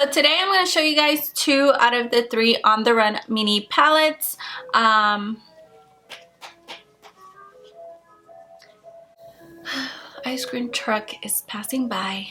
So today I'm going to show you guys 2 out of the 3 On The Run mini palettes. Ice cream truck is passing by.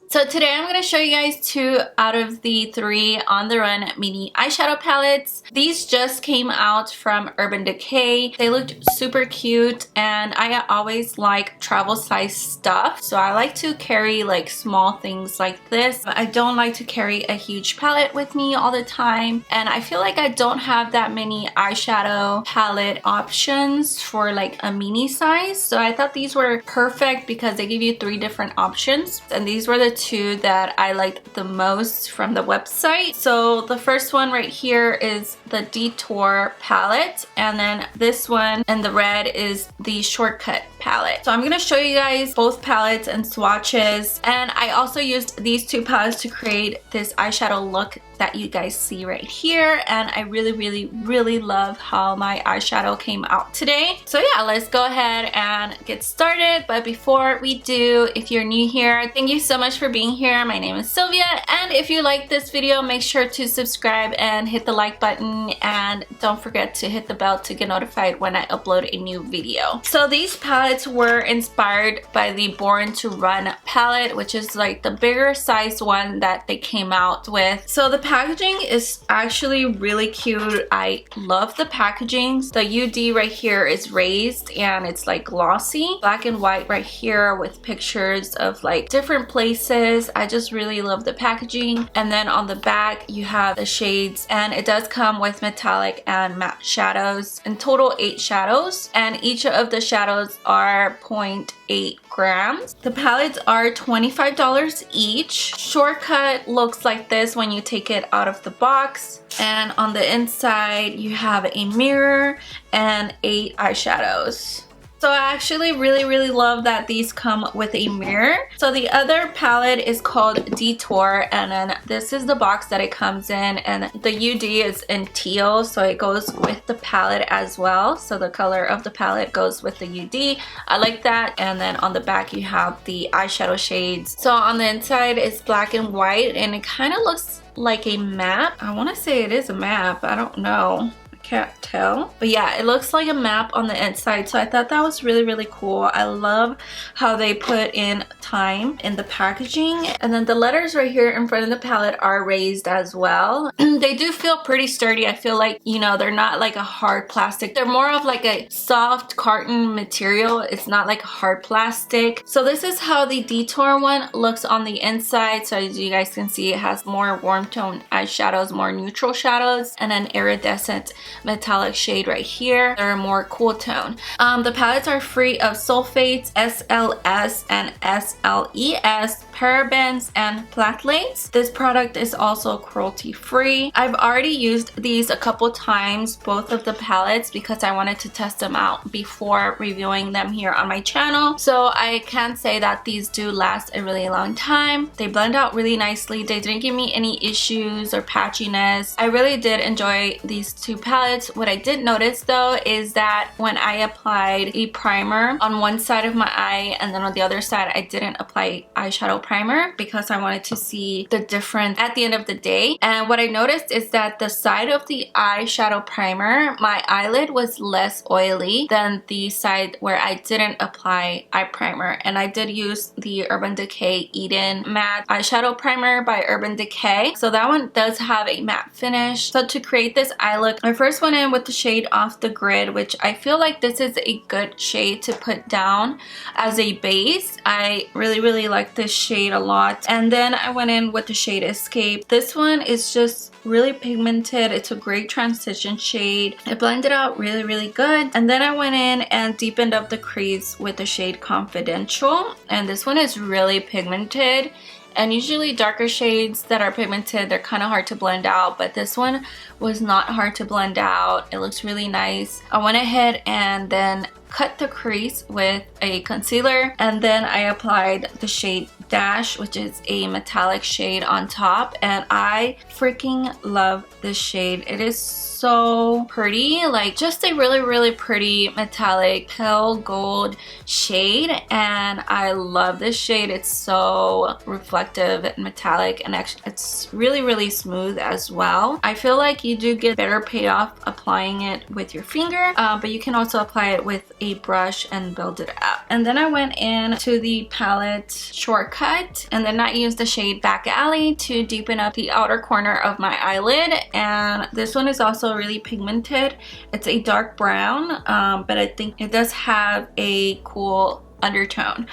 So today I'm going to show you guys 2 out of the 3 On The Run mini eyeshadow palettes. These just came out from Urban Decay. They looked super cute and I always like travel size stuff. So I like to carry like small things like this. I don't like to carry a huge palette with me all the time. And I feel like I don't have that many eyeshadow palette options for like a mini size. So I thought these were perfect because they give you 3 different options. And these were the 2 that I liked the most from the website. So the first one right here is the Detour palette, and then this one in the red is the Shortcut palette. So I'm going to show you guys both palettes and swatches, and I also used these 2 palettes to create this eyeshadow look that you guys see right here, and I really love how my eyeshadow came out today. So yeah, let's go ahead and get started. But before we do, if you're new here, thank you so much for being here. My name is Sylvia, and if you like this video, make sure to subscribe and hit the like button, and don't forget to hit the bell to get notified when I upload a new video. So these palettes were inspired by the Born to Run palette, which is like the bigger size one that they came out with. So the packaging is actually really cute. I love the packaging. The UD right here is raised and it's like glossy. Black and white right here with pictures of like different places. I just really love the packaging. And then on the back you have the shades, and it does come with metallic and matte shadows. In total 8 shadows, and each of the shadows are 0.8 grams. The palettes are $25 each. Shortcut looks like this when you take it out of the box, and on the inside you have a mirror and 8 eyeshadows. So I actually really love that these come with a mirror. So the other palette is called Detour, and then this is the box that it comes in, and the UD is in teal, so it goes with the palette as well. So the color of the palette goes with the UD. I like that. And then on the back you have the eyeshadow shades. So on the inside it's black and white, and it kind of looks like a map. I want to say it is a map. I don't know. Can't tell, but yeah, it looks like a map on the inside. So I thought that was really cool. I love how they put in time in the packaging, and then the letters right here in front of the palette are raised as well. They do feel pretty sturdy. I feel like, you know, they're not like a hard plastic. They're more of like a soft carton material. It's not like a hard plastic. So this is how the Detour one looks on the inside. So as you guys can see, it has more warm tone eyeshadows, more neutral shadows, and an iridescent metallic shade right here. They're a more cool tone. The palettes are free of sulfates, SLS and SLES, parabens, and phthalates. This product is also cruelty free. I've already used these a couple times, both of the palettes, because I wanted to test them out before reviewing them here on my channel. So I can say that these do last a really long time. They blend out really nicely. They didn't give me any issues or patchiness. I really did enjoy these 2 palettes. What I did notice though is that when I applied a primer on one side of my eye, and then on the other side I didn't apply eyeshadow primer because I wanted to see the difference at the end of the day. And what I noticed is that the side of the eyeshadow primer, my eyelid was less oily than the side where I didn't apply eye primer. And I did use the Urban Decay Eden Matte Eyeshadow Primer by Urban Decay. So that one does have a matte finish. So to create this eye look, I first went in with the shade Off the Grid, which I feel like this is a good shade to put down as a base. I really like this shade a lot. And then I went in with the shade Escape. This one is just really pigmented. It's a great transition shade. It blended out really good. And then I went in and deepened up the crease with the shade Confidential, and this one is really pigmented. And usually darker shades that are pigmented, they're kind of hard to blend out, but this one was not hard to blend out. It looks really nice. I went ahead and then cut the crease with a concealer, and then I applied the shade Dash, which is a metallic shade on top, and I freaking love this shade. It is so pretty, like just a really pretty metallic pale gold shade, and I love this shade. It's so reflective and metallic, and actually it's really smooth as well. I feel like you do get better payoff applying it with your finger, but you can also apply it with a brush and build it up. And then I went in to the palette Shortcut, and then I used the shade Back Alley to deepen up the outer corner of my eyelid, and this one is also really pigmented. It's a dark brown, but I think it does have a cool undertone,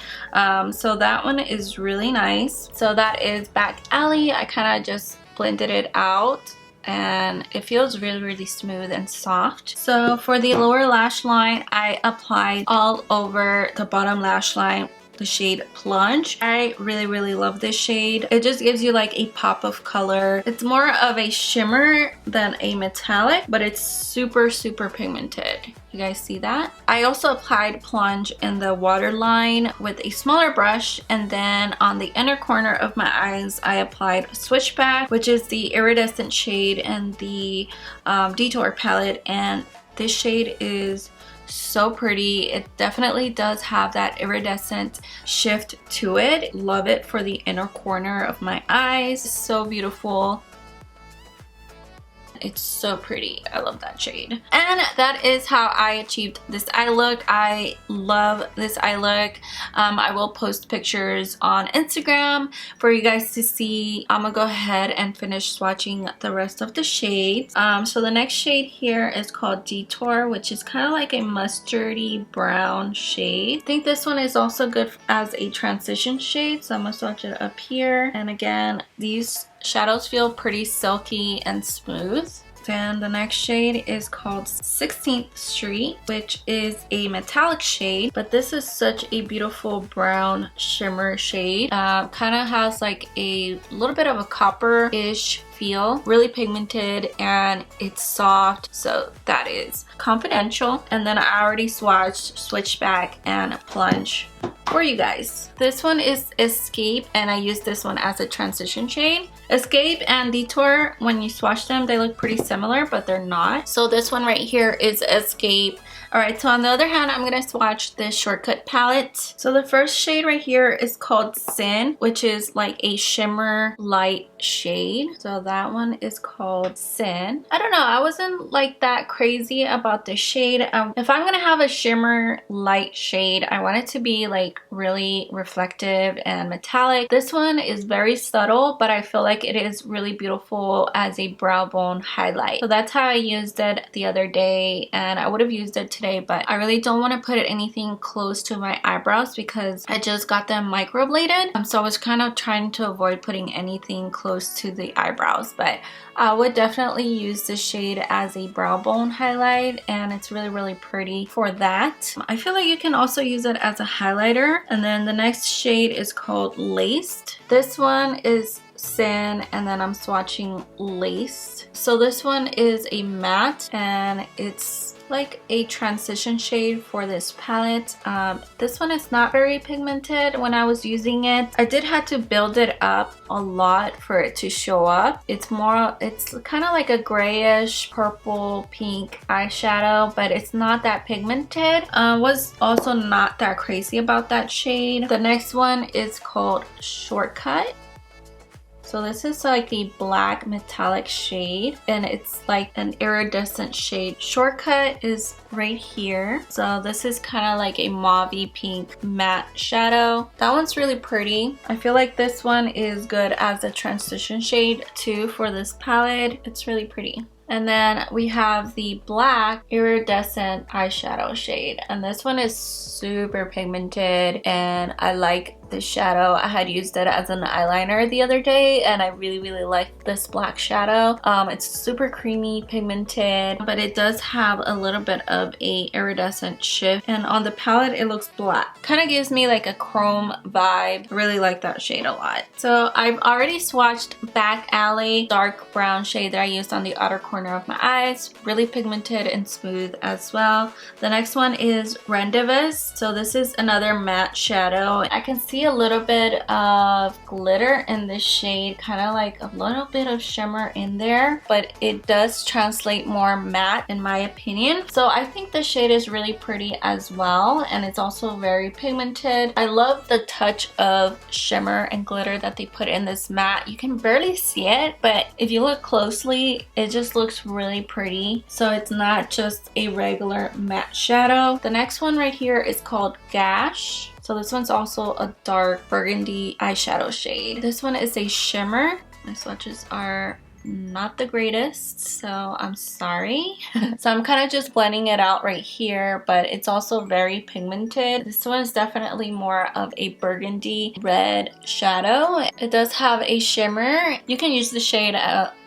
so that one is really nice. So that is Back Alley. I kind of just blended it out, and it feels really smooth and soft. So for the lower lash line, I applied all over the bottom lash line the shade Plunge. I really love this shade. It just gives you like a pop of color. It's more of a shimmer than a metallic, but it's super pigmented. You guys see that? I also applied Plunge in the waterline with a smaller brush, and then on the inner corner of my eyes I applied Switchback, which is the iridescent shade in the Detour palette, and this shade is so pretty. It definitely does have that iridescent shift to it. Love it for the inner corner of my eyes. So beautiful. It's so pretty. I love that shade. And that is how I achieved this eye look. I love this eye look. I will post pictures on Instagram for you guys to see. I'm gonna go ahead and finish swatching the rest of the shades. So the next shade here is called Detour, which is kind of like a mustardy brown shade. I think this one is also good as a transition shade, so I'm gonna swatch it up here. And again, these shadows feel pretty silky and smooth. Then the next shade is called 16th Street, which is a metallic shade, but this is such a beautiful brown shimmer shade. Kind of has like a little bit of a copper-ish feel, really pigmented, and it's soft, so that is Confidential. And then I already swatched Switchback and Plunge for you guys. This one is Escape, and I used this one as a transition shade. Escape and Detour, when you swatch them, they look pretty similar, but they're not. So this one right here is Escape. Alright, so on the other hand, I'm going to swatch this Shortcut palette. So the first shade right here is called Sin, which is like a shimmer light shade. So that one is called Sin. I don't know, I wasn't like that crazy about the shade. If I'm going to have a shimmer light shade, I want it to be like really reflective and metallic. This one is very subtle, but I feel like it is really beautiful as a brow bone highlight. So that's how I used it the other day, and I would have used it today, but I really don't want to put anything close to my eyebrows because I just got them microbladed. So I was kind of trying to avoid putting anything close to the eyebrows, but I would definitely use this shade as a brow bone highlight, and it's really pretty for that. I feel like you can also use it as a highlighter. And then the next shade is called Laced. This one is Sin, and then I'm swatching Laced. So this one is a matte, and it's like a transition shade for this palette. This one is not very pigmented. When I was using it, I did have to build it up a lot for it to show up. It's kind of like a grayish purple pink eyeshadow, but it's not that pigmented. Was also not that crazy about that shade. The next one is called Shortcut. So this is like a black metallic shade, and it's like an iridescent shade. Shortcut is right here. So this is kind of like a mauvey pink matte shadow. That one's really pretty. I feel like this one is good as a transition shade too for this palette. It's really pretty. And then we have the black iridescent eyeshadow shade, and this one is super pigmented, and I like the shadow. I had used it as an eyeliner the other day, and I really like this black shadow. It's super creamy, pigmented, but it does have a little bit of a iridescent shift, and on the palette it looks black. Kind of gives me like a chrome vibe. I really like that shade a lot. So I've already swatched Back Alley, dark brown shade that I used on the outer corner of my eyes. Really pigmented and smooth as well. The next one is Rendezvous. So this is another matte shadow. I can see see a little bit of glitter in this shade, kind of like a little bit of shimmer in there, but it does translate more matte in my opinion. So I think the shade is really pretty as well, and it's also very pigmented. I love the touch of shimmer and glitter that they put in this matte. You can barely see it, but if you look closely, it just looks really pretty. So it's not just a regular matte shadow. The next one right here is called Gash. So this one's also a dark burgundy eyeshadow shade. This one is a shimmer. My swatches are not the greatest, so I'm sorry. So I'm kind of just blending it out right here, but it's also very pigmented. This one is definitely more of a burgundy red shadow. It does have a shimmer. You can use the shade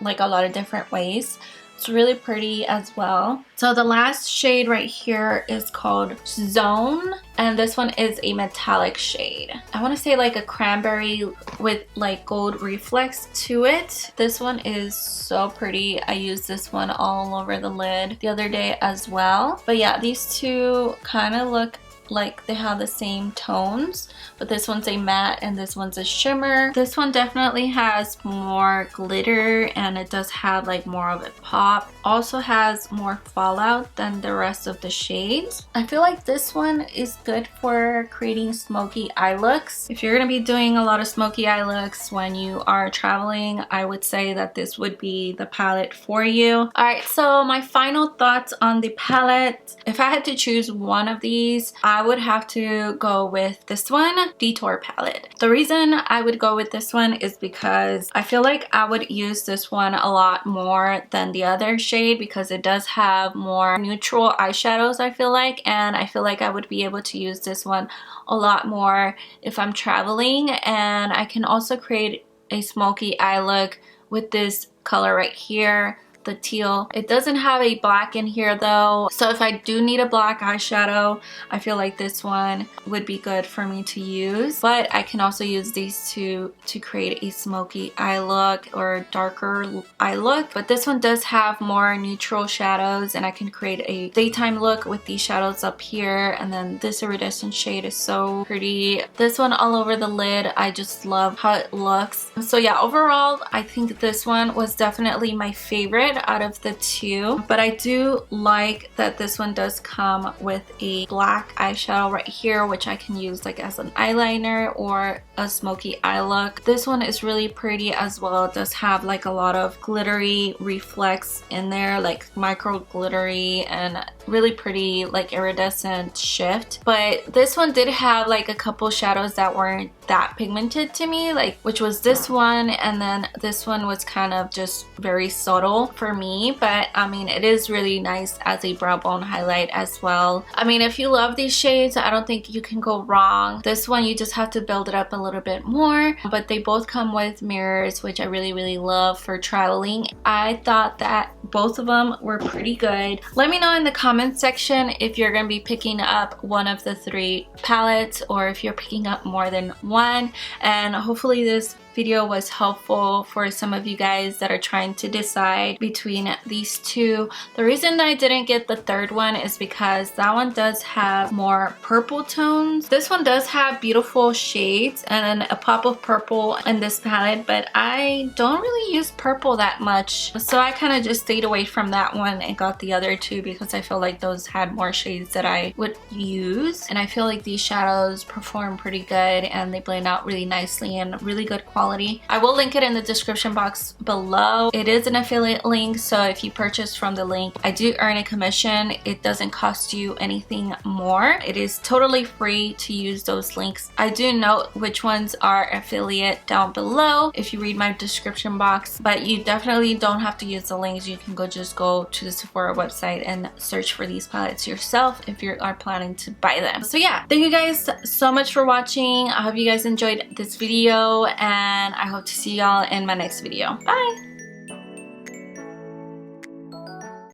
like a lot of different ways. It's really pretty as well. So the last shade right here is called Zone, and this one is a metallic shade. I want to say like a cranberry with like gold reflex to it. This one is so pretty. I used this one all over the lid the other day as well. But yeah, these two kind of look like they have the same tones, but this one's a matte and this one's a shimmer. This one definitely has more glitter and it does have like more of a pop. Also has more fallout than the rest of the shades. I feel like this one is good for creating smoky eye looks. If you're gonna be doing a lot of smoky eye looks when you are traveling, I would say that this would be the palette for you. Alright, so my final thoughts on the palette. If I had to choose one of these, I would have to go with this one, Detour palette. The reason I would go with this one is because I feel like I would use this one a lot more than the other shade because it does have more neutral eyeshadows, I feel like, and I feel like I would be able to use this one a lot more if I'm traveling. And I can also create a smoky eye look with this color right here, the teal. It doesn't have a black in here though, so if I do need a black eyeshadow, I feel like this one would be good for me to use. But I can also use these two to create a smoky eye look or darker eye look. But this one does have more neutral shadows and I can create a daytime look with these shadows up here, and then this iridescent shade is so pretty. This one all over the lid, I just love how it looks. So yeah, overall I think this one was definitely my favorite out of the two, but I do like that this one does come with a black eyeshadow right here, which I can use like as an eyeliner or a smoky eye look. This one is really pretty as well. It does have like a lot of glittery reflex in there, like micro glittery and really pretty like iridescent shift. But this one did have like a couple shadows that weren't that pigmented to me, like which was this one, and then this one was kind of just very subtle for me. But I mean, it is really nice as a brow bone highlight as well. I mean, if you love these shades, I don't think you can go wrong. This one you just have to build it up a little bit more, but they both come with mirrors, which I really love for traveling. I thought that both of them were pretty good. Let me know in the comment section if you're gonna be picking up one of the three palettes or if you're picking up more than one, and hopefully this video was helpful for some of you guys that are trying to decide between these two. The reason that I didn't get the third one is because that one does have more purple tones. This one does have beautiful shades and a pop of purple in this palette, but I don't really use purple that much, so I kind of just stayed away from that one and got the other two because I feel like those had more shades that I would use. And I feel like these shadows perform pretty good and they blend out really nicely and really good quality. I will link it in the description box below. It is an affiliate link, so if you purchase from the link, I do earn a commission. It doesn't cost you anything more. It is totally free to use those links. I do note which ones are affiliate down below if you read my description box, but you definitely don't have to use the links. You can just go to the Sephora website and search for these palettes yourself if you are planning to buy them. So yeah, thank you guys so much for watching. I hope you guys enjoyed this video, and I hope to see y'all in my next video. Bye!